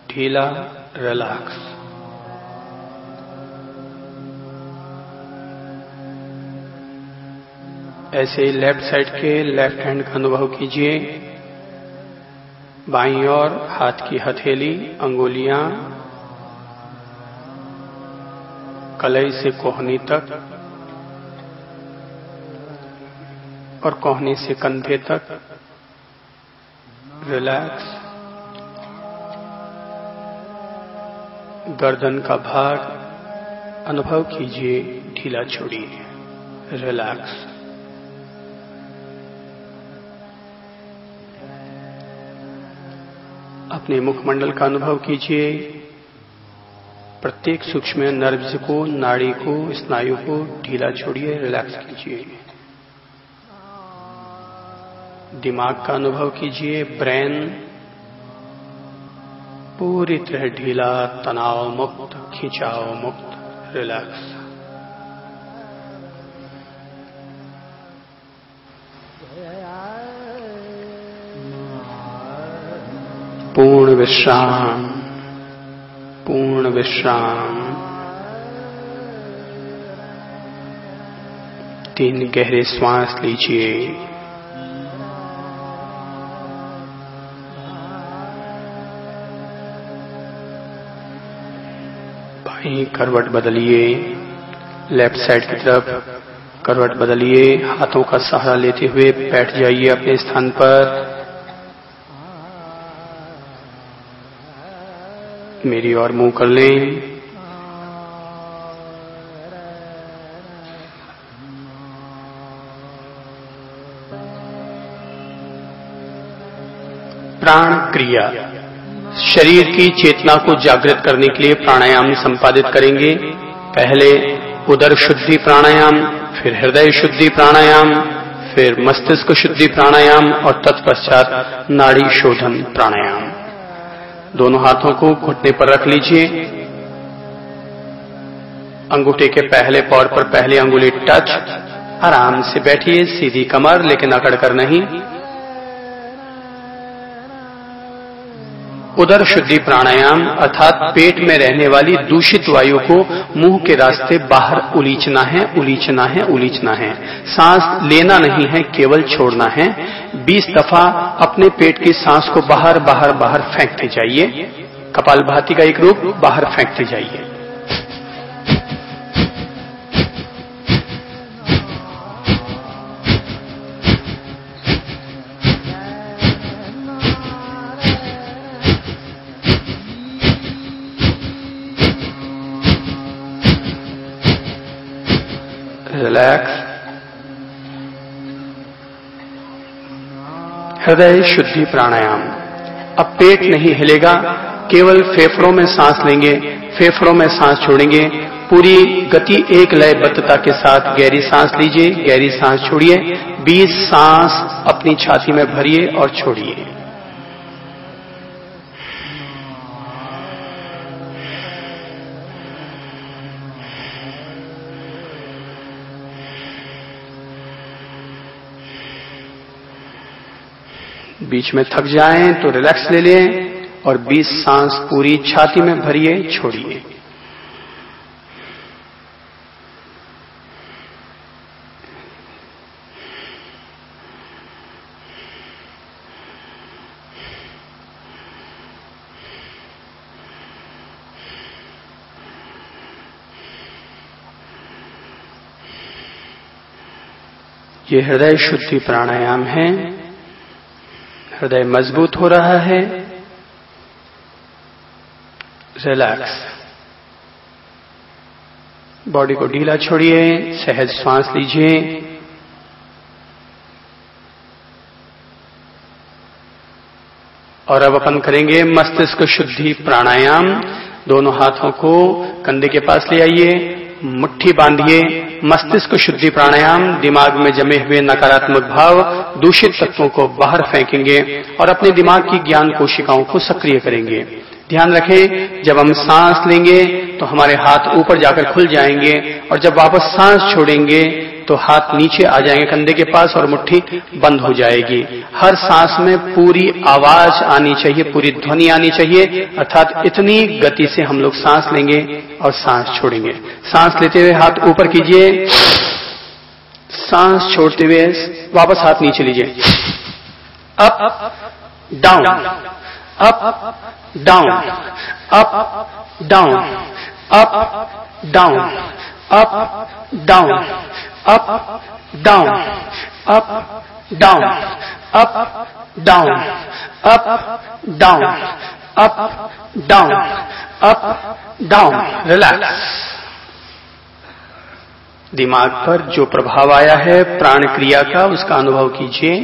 ढीला, रिलैक्स। ऐसे लेफ्ट साइड के लेफ्ट हैंड का अनुभव कीजिए। बाईं ओर हाथ की हथेली, अंगुलियां, कलाई से कोहनी तक और कोहनी से कंधे तक रिलैक्स। गर्दन का भाग अनुभव कीजिए, ढीला छोड़िए, रिलैक्स। अपने मुखमंडल का अनुभव कीजिए। प्रत्येक सूक्ष्म नर्व्स को, नाड़ी को, स्नायु को ढीला छोड़िए, रिलैक्स कीजिए। दिमाग का अनुभव कीजिए, ब्रेन पूरी तरह ढीला, तनाव मुक्त, खिंचाव मुक्त, रिलैक्स। पूर्ण विश्राम, पूर्ण विश्राम। 3 गहरे श्वास लीजिए। बाईं करवट बदलिए, लेफ्ट साइड की तरफ करवट बदलिए। हाथों का सहारा लेते हुए बैठ जाइए अपने स्थान पर। मेरी ओर मुंह कर लें। प्राण क्रिया। शरीर की चेतना को जागृत करने के लिए प्राणायाम संपादित करेंगे। पहले उदर शुद्धि प्राणायाम, फिर हृदय शुद्धि प्राणायाम, फिर मस्तिष्क शुद्धि प्राणायाम और तत्पश्चात नाड़ी शोधन प्राणायाम। दोनों हाथों को घुटने पर रख लीजिए। अंगूठे के पहले पौर पर पहली अंगुली टच। आराम से बैठिए, सीधी कमर लेकिन अकड़कर नहीं। उदर शुद्धि प्राणायाम अर्थात पेट में रहने वाली दूषित वायु को मुंह के रास्ते बाहर उलीचना है, उलीचना है, उलीचना है। सांस लेना नहीं है, केवल छोड़ना है। 20 दफा अपने पेट की सांस को बाहर बाहर बाहर फेंकते जाइए। कपालभाति का एक रूप, बाहर फेंकते जाइए। रिलैक्स। हृदय शुद्धि प्राणायाम। अब पेट नहीं हिलेगा, केवल फेफड़ों में सांस लेंगे, फेफड़ों में सांस छोड़ेंगे। पूरी गति एक लयबद्धता के साथ गहरी सांस लीजिए, गहरी सांस छोड़िए। 20 सांस अपनी छाती में भरिए और छोड़िए। बीच में थक जाएं तो रिलैक्स ले लें और 20 सांस पूरी छाती में भरिए, छोड़िए। ये हृदय शुद्धि प्राणायाम है। हृदय मजबूत हो रहा है। रिलैक्स। बॉडी को ढीला छोड़िए, सहज श्वास लीजिए। और अब अपन करेंगे मस्तिष्क शुद्धि प्राणायाम। दोनों हाथों को कंधे के पास ले आइए, मुट्ठी बांधिए। मस्तिष्क शुद्धि प्राणायाम दिमाग में जमे हुए नकारात्मक भाव, दूषित तत्वों को बाहर फेंकेंगे और अपने दिमाग की ज्ञान कोशिकाओं को सक्रिय करेंगे। ध्यान रखें, जब हम सांस लेंगे तो हमारे हाथ ऊपर जाकर खुल जाएंगे और जब वापस सांस छोड़ेंगे तो हाथ नीचे आ जाएंगे कंधे के पास और मुट्ठी बंद हो जाएगी। हर सांस में पूरी आवाज आनी चाहिए, पूरी ध्वनि आनी चाहिए, अर्थात इतनी गति से हम लोग सांस लेंगे और सांस छोड़ेंगे। सांस लेते हुए हाथ ऊपर कीजिए, सांस छोड़ते हुए वापस हाथ नीचे लीजिए। Up down, up down, up down, up down, up down, up down, up down, up down, up down, up down, up down. Relax. दिमाग पर जो प्रभाव आया है प्राण क्रिया का, उसका अनुभव कीजिए।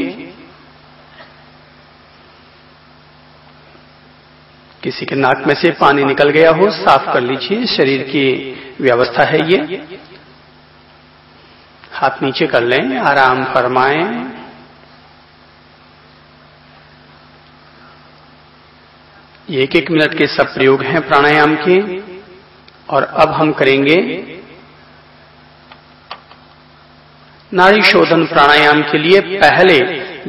किसी के नाक में से पानी निकल गया हो, साफ कर लीजिए। शरीर की व्यवस्था है ये। हाथ नीचे कर लें, आराम फरमाएं। ये 1-1 मिनट के सब प्रयोग हैं प्राणायाम के। और अब हम करेंगे नाड़ी शोधन प्राणायाम के लिए पहले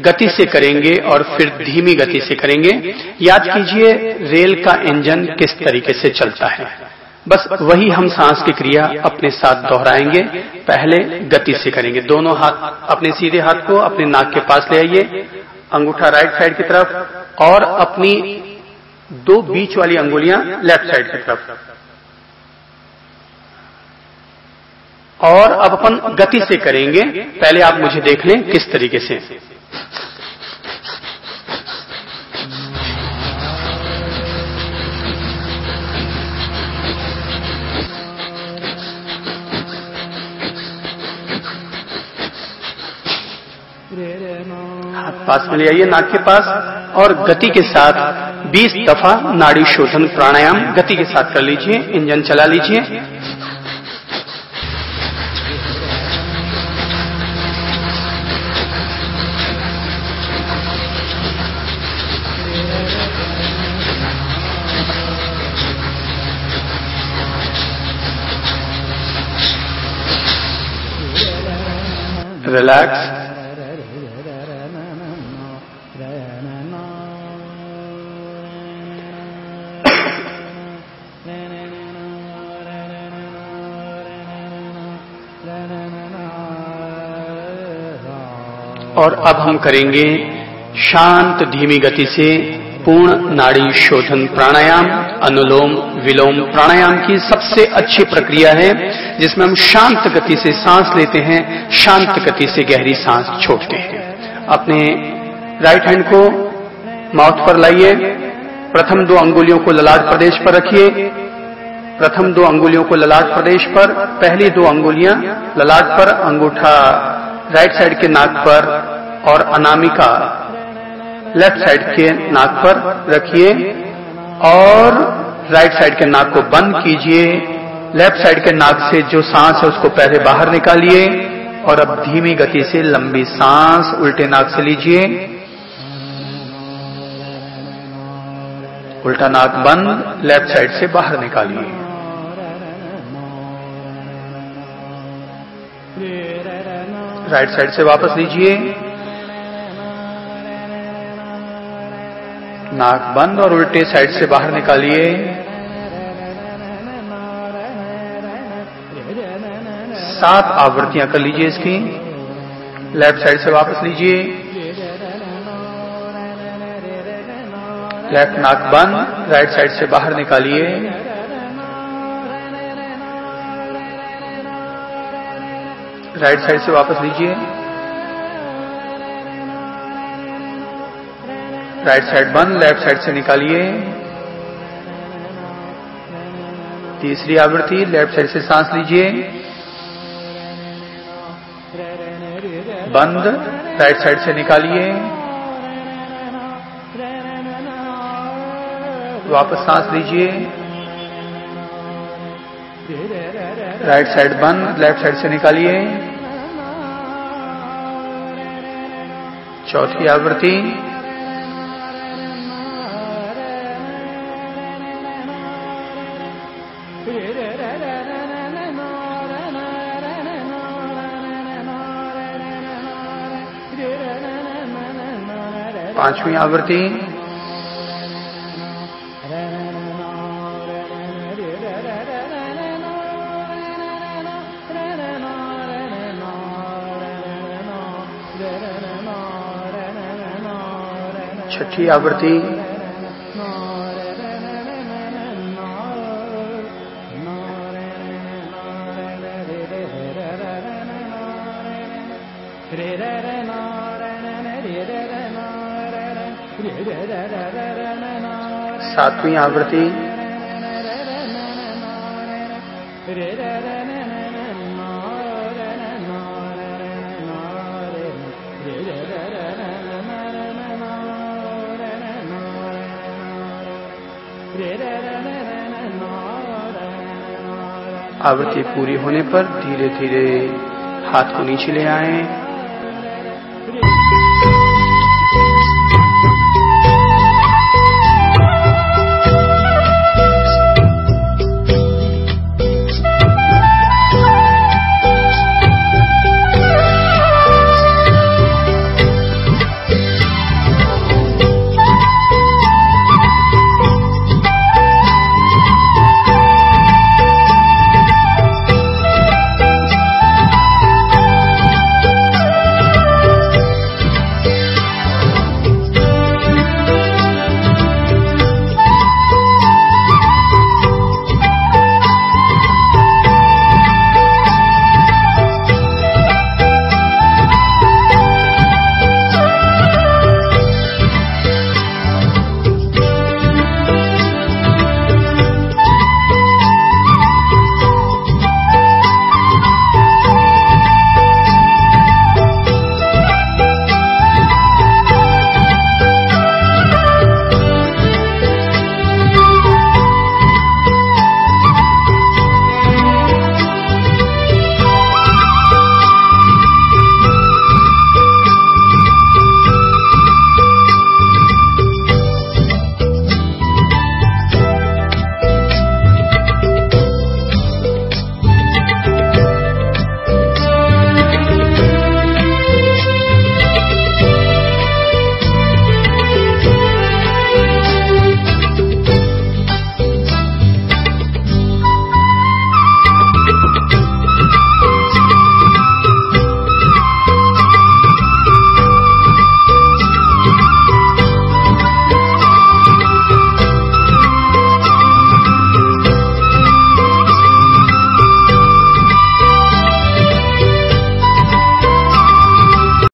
गति से करेंगे और फिर धीमी गति से करेंगे। याद कीजिए रेल का इंजन किस तरीके से चलता है, बस वही हम सांस की क्रिया अपने साथ दोहराएंगे। पहले गति से करेंगे। दोनों हाथ, अपने सीधे हाथ को अपने नाक के पास ले आइए, अंगूठा राइट साइड की तरफ और अपनी 2 बीच वाली अंगुलियां लेफ्ट साइड की तरफ। और अब अपन गति से करेंगे। पहले आप मुझे देख लें किस तरीके से। हाथ पास में ले आइए नाक के पास और गति के साथ 20 दफा नाड़ी शोधन प्राणायाम गति के साथ कर लीजिए। इंजन चला लीजिए। रिलैक्स। और अब हम करेंगे शांत धीमी गति से पूर्ण नाड़ी शोधन प्राणायाम। अनुलोम विलोम प्राणायाम की सबसे अच्छी प्रक्रिया है जिसमें हम शांत गति से सांस लेते हैं, शांत गति से गहरी सांस छोड़ते हैं। अपने राइट हैंड को माउथ पर लाइए। प्रथम 2 अंगुलियों को ललाट प्रदेश पर रखिए। प्रथम 2 अंगुलियों को ललाट प्रदेश पर, पहली 2 अंगुलियां ललाट पर, अंगूठा राइट साइड के नाक पर और अनामिका लेफ्ट साइड के नाक पर रखिए और राइट साइड के नाक को बंद कीजिए। लेफ्ट साइड के नाक से जो सांस है उसको पहले बाहर निकालिए और अब धीमी गति से लंबी सांस उल्टे नाक से लीजिए। उल्टा नाक बंद, लेफ्ट साइड से बाहर निकालिए। राइट साइड से वापस लीजिए। नाक बंद और उल्टे साइड से बाहर निकालिए। 7 आवृत्तियां कर लीजिए इसकी। लेफ्ट साइड से वापस लीजिए। लेफ्ट नाक बंद, राइट साइड से बाहर निकालिए। राइट साइड से वापस लीजिए। राइट साइड बंद, लेफ्ट साइड से निकालिए। तीसरी आवृत्ति, लेफ्ट साइड से सांस लीजिए। बंद, राइट साइड से निकालिए। वापस सांस लीजिए। राइट साइड बंद, लेफ्ट साइड से निकालिए। चौथी आवृत्ति। पांचवी आवृत्ति। छठी आवृत्ति। सातवीं आवृत्ति। आवृत्ति पूरी होने पर धीरे धीरे हाथ को नीचे ले आएं।